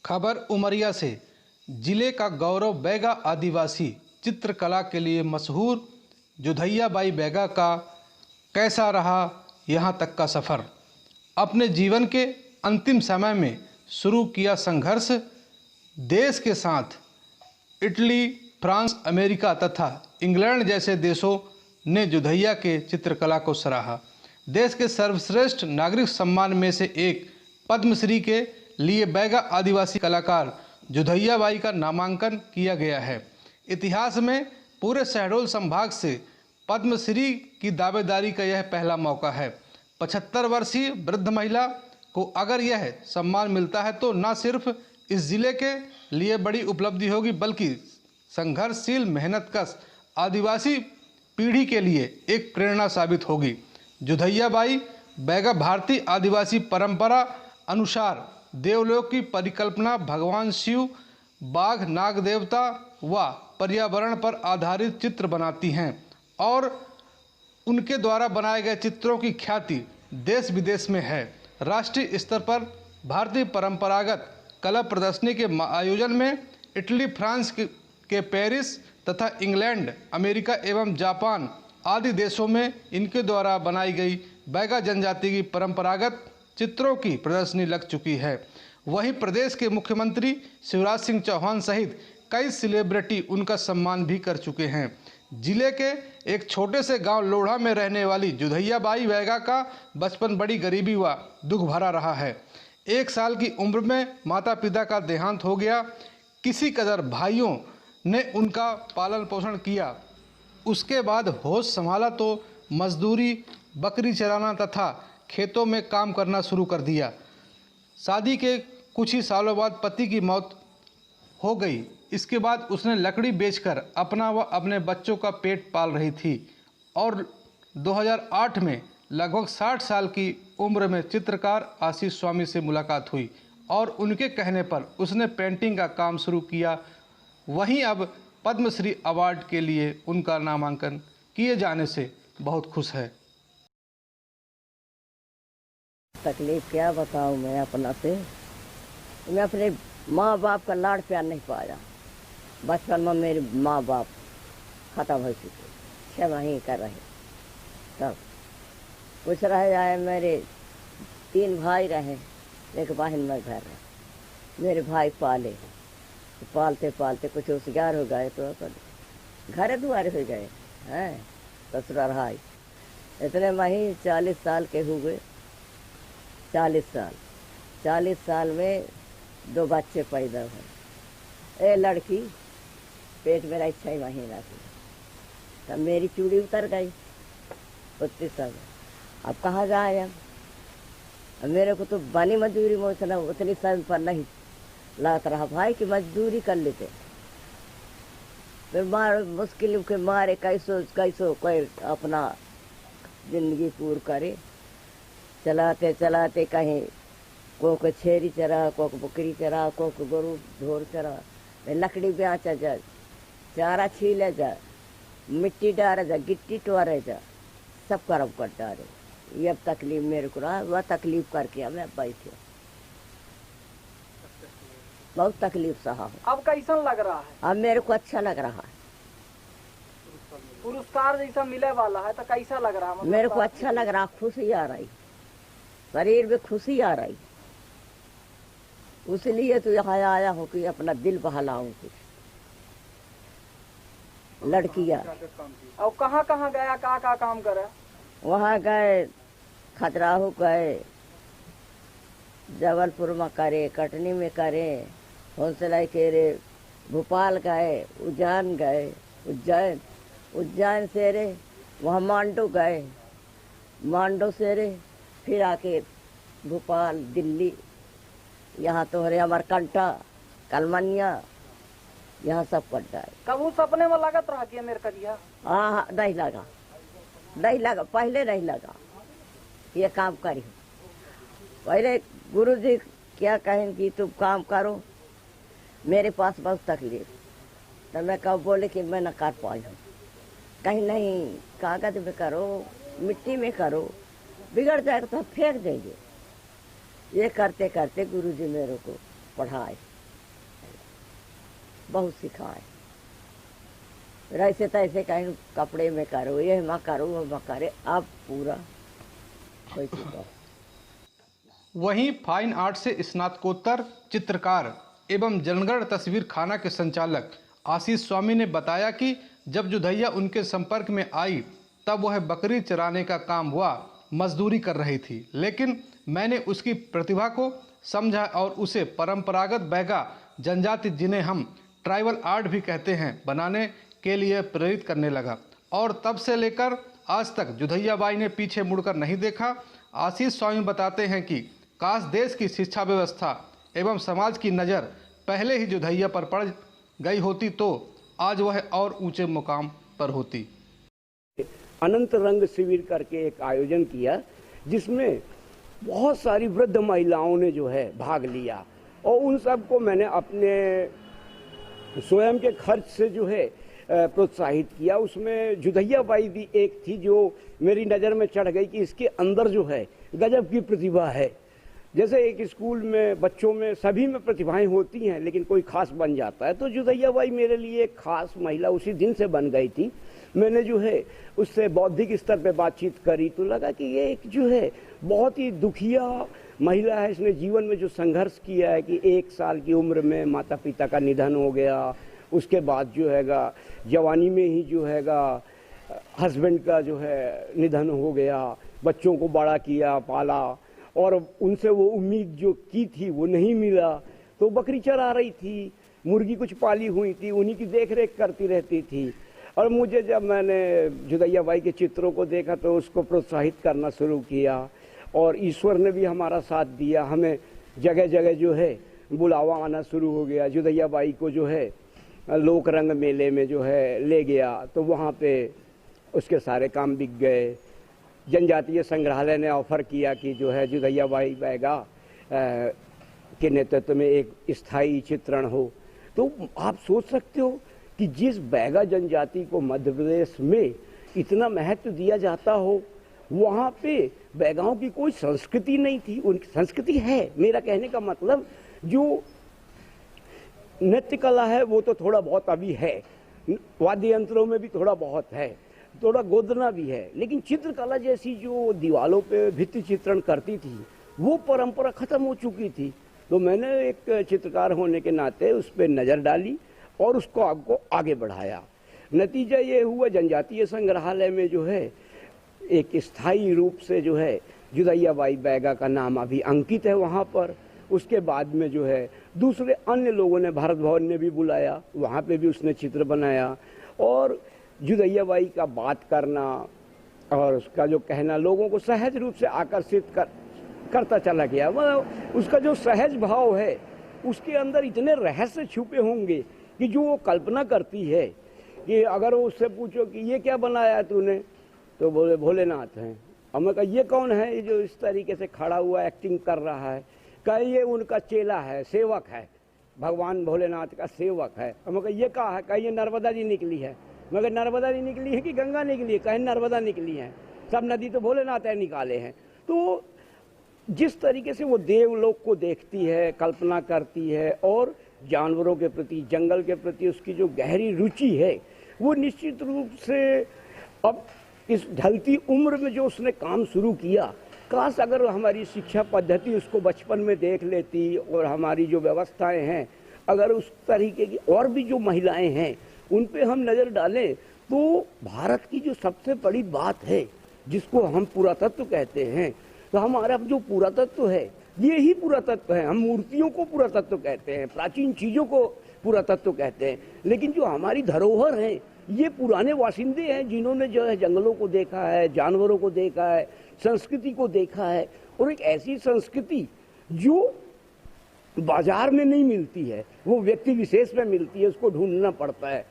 खबर उमरिया से। जिले का गौरव बैगा आदिवासी चित्रकला के लिए मशहूर जुधैया बाई बैगा का कैसा रहा यहाँ तक का सफ़र। अपने जीवन के अंतिम समय में शुरू किया संघर्ष, देश के साथ इटली, फ्रांस, अमेरिका तथा इंग्लैंड जैसे देशों ने जुधैया के चित्रकला को सराहा। देश के सर्वश्रेष्ठ नागरिक सम्मान में से एक पद्मश्री के लिए बैगा आदिवासी कलाकार जुधैया बाई का नामांकन किया गया है। इतिहास में पूरे शहडोल संभाग से पद्मश्री की दावेदारी का यह पहला मौका है। 75 वर्षीय वृद्ध महिला को अगर यह सम्मान मिलता है तो न सिर्फ इस जिले के लिए बड़ी उपलब्धि होगी बल्कि संघर्षशील मेहनतकश आदिवासी पीढ़ी के लिए एक प्रेरणा साबित होगी। जुधैया बाई बैगा भारतीय आदिवासी परंपरा अनुसार देवलोक की परिकल्पना भगवान शिव, बाघ, नाग देवता व पर्यावरण पर आधारित चित्र बनाती हैं और उनके द्वारा बनाए गए चित्रों की ख्याति देश विदेश में है। राष्ट्रीय स्तर पर भारतीय परंपरागत कला प्रदर्शनी के आयोजन में इटली, फ्रांस के पेरिस तथा इंग्लैंड, अमेरिका एवं जापान आदि देशों में इनके द्वारा बनाई गई बैगा जनजाति की परंपरागत चित्रों की प्रदर्शनी लग चुकी है। वहीं प्रदेश के मुख्यमंत्री शिवराज सिंह चौहान सहित कई सेलिब्रिटी उनका सम्मान भी कर चुके हैं। जिले के एक छोटे से गांव लोढ़ा में रहने वाली जुधैया बाई बैगा का बचपन बड़ी गरीबी व दुख भरा रहा है। 1 साल की उम्र में माता पिता का देहांत हो गया। किसी कदर भाइयों ने उनका पालन पोषण किया। उसके बाद होश संभाला तो मजदूरी, बकरी चराना तथा खेतों में काम करना शुरू कर दिया। शादी के कुछ ही सालों बाद पति की मौत हो गई। इसके बाद उसने लकड़ी बेचकर अपना व अपने बच्चों का पेट पाल रही थी और 2008 में लगभग 60 साल की उम्र में चित्रकार आशीष स्वामी से मुलाकात हुई और उनके कहने पर उसने पेंटिंग का काम शुरू किया। वहीं अब पद्मश्री अवार्ड के लिए उनका नामांकन किए जाने से बहुत खुश है। तकलीफ क्या बताऊं मैं अपना से। मैं अपने माँ बाप का लाड़ प्यार नहीं पाया। बचपन में मेरे माँ बाप खत्म हो चुके, 6 महीने कर रहे। तब कुछ रह जाए, मेरे 3 भाई रहे, एक बहन में घर रहे। मेरे भाई पाले, पालते पालते कुछ होशियार हो गए तो घर दुआरे हो गए हैं। ससुराल भाई इतने मही 40 साल के हुए। 40 साल में 2 बच्चे पैदा हुए। ए लड़की पेट में रही 6 महीना की, तब मेरी चूड़ी उतर गई 25 साल। अब कहाँ जाए अब मेरे को तो बनी मजदूरी में उतनी समय पर नहीं लग रहा भाई कि मजदूरी कर लेते। फिर मार मुश्किल के मारे कैसो कोई अपना जिंदगी पूर करे। चलाते चलाते कहीं को छेरी चरा, को बकरी चरा, को गोरू ढोर चरा, लकड़ी बेचा जा, चारा छीले जा, मिट्टी डारे जा, गिट्टी टोरे जा, सब करब कर डारे। ये अब तकलीफ मेरे को रहा, वह तकलीफ करके मैं बैठे बहुत तकलीफ सहा हूँ। अब कैसा लग रहा है? अब मेरे को अच्छा लग रहा है। पुरस्कार जैसा मिले वाला है तो कैसा लग रहा है? मेरे को अच्छा लग रहा, खुशी आ रही, शरीर में खुशी आ रही। उसलिए तो यहाँ आया हूँ कि अपना दिल बहलाऊं। कुछ लड़कियाँ और कहाँ कहाँ गया, का काम करे? वहाँ गए, खजुराहो गए, जबलपुर में करे, कटनी में करे, हौसला के रे, भोपाल गए, उज्जैन गए, उज्जैन से रे वहाँ मांडो गए, मांडो से रे फिर आके भोपाल, दिल्ली, यहाँ तो हरे अमरकंटा, कलमनिया, यहाँ सब करता है। कब वो सपने में लागत रहा कि मेरे करिया? हाँ, नहीं लगा, पहले नहीं लगा ये काम करी। पहले गुरुजी क्या कहें कि तुम काम करो। मेरे पास बहुत तकलीफ, तो मैं कब बोले कि मैं न कर पाई हूँ। कहीं नहीं, कागज में करो, मिट्टी में करो, बिगड़ जाएगा तो फेंक देंगे। ये करते करते गुरुजी मेरे को पढ़ाए, बहुत सिखाए। ऐसे तैसे कहीं कपड़े में करो, ये माँ करो वो माँ करे, अब पूरा कोई चीज़। वहीं फाइन आर्ट से स्नातकोत्तर चित्रकार एवं जनगण तस्वीर खाना के संचालक आशीष स्वामी ने बताया कि जब जुधैया उनके संपर्क में आई तब वह बकरी चराने का काम हुआ मजदूरी कर रही थी, लेकिन मैंने उसकी प्रतिभा को समझा और उसे परंपरागत बैगा जनजाति, जिन्हें हम ट्राइबल आर्ट भी कहते हैं, बनाने के लिए प्रेरित करने लगा और तब से लेकर आज तक जुधैया बाई ने पीछे मुड़कर नहीं देखा। आशीष स्वामी बताते हैं कि काश देश की शिक्षा व्यवस्था एवं समाज की नज़र पहले ही जुधैया पर पड़ गई होती तो आज वह और ऊंचे मुकाम पर होती। अनंत रंग शिविर करके एक आयोजन किया जिसमें बहुत सारी वृद्ध महिलाओं ने जो है भाग लिया और उन सबको मैंने अपने स्वयं के खर्च से जो है प्रोत्साहित किया। उसमें जुधैया बाई भी एक थी जो मेरी नज़र में चढ़ गई कि इसके अंदर जो है गजब की प्रतिभा है। जैसे एक स्कूल में बच्चों में सभी में प्रतिभाएं होती हैं, लेकिन कोई खास बन जाता है, तो जुधैया बाई मेरे लिए एक खास महिला उसी दिन से बन गई थी। मैंने जो है उससे बौद्धिक स्तर पे बातचीत करी तो लगा कि ये एक जो है बहुत ही दुखिया महिला है। इसने जीवन में जो संघर्ष किया है कि 1 साल की उम्र में माता पिता का निधन हो गया, उसके बाद जो हैगा जवानी में ही जो हैगा हस्बैंड का जो है निधन हो गया, बच्चों को बड़ा किया, पाला और उनसे वो उम्मीद जो की थी वो नहीं मिला, तो बकरी चरा रही थी, मुर्गी कुछ पाली हुई थी, उन्हीं की देख रेख करती रहती थी। और मुझे जब मैंने जुधैया बाई के चित्रों को देखा तो उसको प्रोत्साहित करना शुरू किया और ईश्वर ने भी हमारा साथ दिया। हमें जगह जगह जो है बुलावा आना शुरू हो गया। जुधैया बाई को जो है लोक रंग मेले में जो है ले गया तो वहाँ पे उसके सारे काम बिक गए। जनजातीय संग्रहालय ने ऑफर किया कि जो है जुधैया बाई बैगा के नेतृत्व में एक स्थायी चित्रण हो। तो आप सोच सकते हो कि जिस बैगा जनजाति को मध्य प्रदेश में इतना महत्व दिया जाता हो, वहाँ पे बैगाओं की कोई संस्कृति नहीं थी। उनकी संस्कृति है, मेरा कहने का मतलब जो नृत्य कला है वो तो थोड़ा बहुत अभी है, वाद्य यंत्रों में भी थोड़ा बहुत है, थोड़ा गोदना भी है, लेकिन चित्रकला जैसी जो दीवालों पे भित्ति चित्रण करती थी वो परंपरा खत्म हो चुकी थी। तो मैंने एक चित्रकार होने के नाते उस पर नज़र डाली और उसको आपको आगे बढ़ाया। नतीजा ये हुआ जनजातीय संग्रहालय में जो है एक स्थायी रूप से जो है जुधैया बाई बैगा का नाम अभी अंकित है वहाँ पर। उसके बाद में जो है दूसरे अन्य लोगों ने, भारत भवन ने भी बुलाया, वहाँ पे भी उसने चित्र बनाया और जुधैया बाई का बात करना और उसका जो कहना लोगों को सहज रूप से आकर्षित करता चला गया। मतलब उसका जो सहज भाव है उसके अंदर इतने रहस्य छुपे होंगे कि जो वो कल्पना करती है कि अगर वो उससे पूछो कि ये क्या बनाया है तूने, तो बोले भोलेनाथ हैं। और मैं कहा ये कौन है ये जो इस तरीके से खड़ा हुआ एक्टिंग कर रहा है? कहा ये उनका चेला है, सेवक है, भगवान भोलेनाथ का सेवक है। और मैं कहा ये कहा है? कहा ये नर्मदा जी निकली है। मैं कहा नर्मदा जी निकली है कि गंगा निकली है? कहीं नर्मदा निकली है, सब नदी तो भोलेनाथ है निकाले हैं। तो जिस तरीके से वो देवलोक को देखती है, कल्पना करती है और जानवरों के प्रति, जंगल के प्रति उसकी जो गहरी रुचि है, वो निश्चित रूप से अब इस ढलती उम्र में जो उसने काम शुरू किया, काश अगर हमारी शिक्षा पद्धति उसको बचपन में देख लेती और हमारी जो व्यवस्थाएं हैं अगर उस तरीके की और भी जो महिलाएं हैं उन पे हम नज़र डालें तो भारत की जो सबसे बड़ी बात है जिसको हम पुरातत्व कहते हैं, तो हमारा जो पुरातत्व है ये ही पुरातत्व है। हम मूर्तियों को पुरातत्व कहते हैं, प्राचीन चीज़ों को पुरातत्व कहते हैं, लेकिन जो हमारी धरोहर है ये पुराने वासिंदे हैं जिन्होंने जो है जंगलों को देखा है, जानवरों को देखा है, संस्कृति को देखा है। और एक ऐसी संस्कृति जो बाजार में नहीं मिलती है, वो व्यक्ति विशेष में मिलती है, उसको ढूंढना पड़ता है।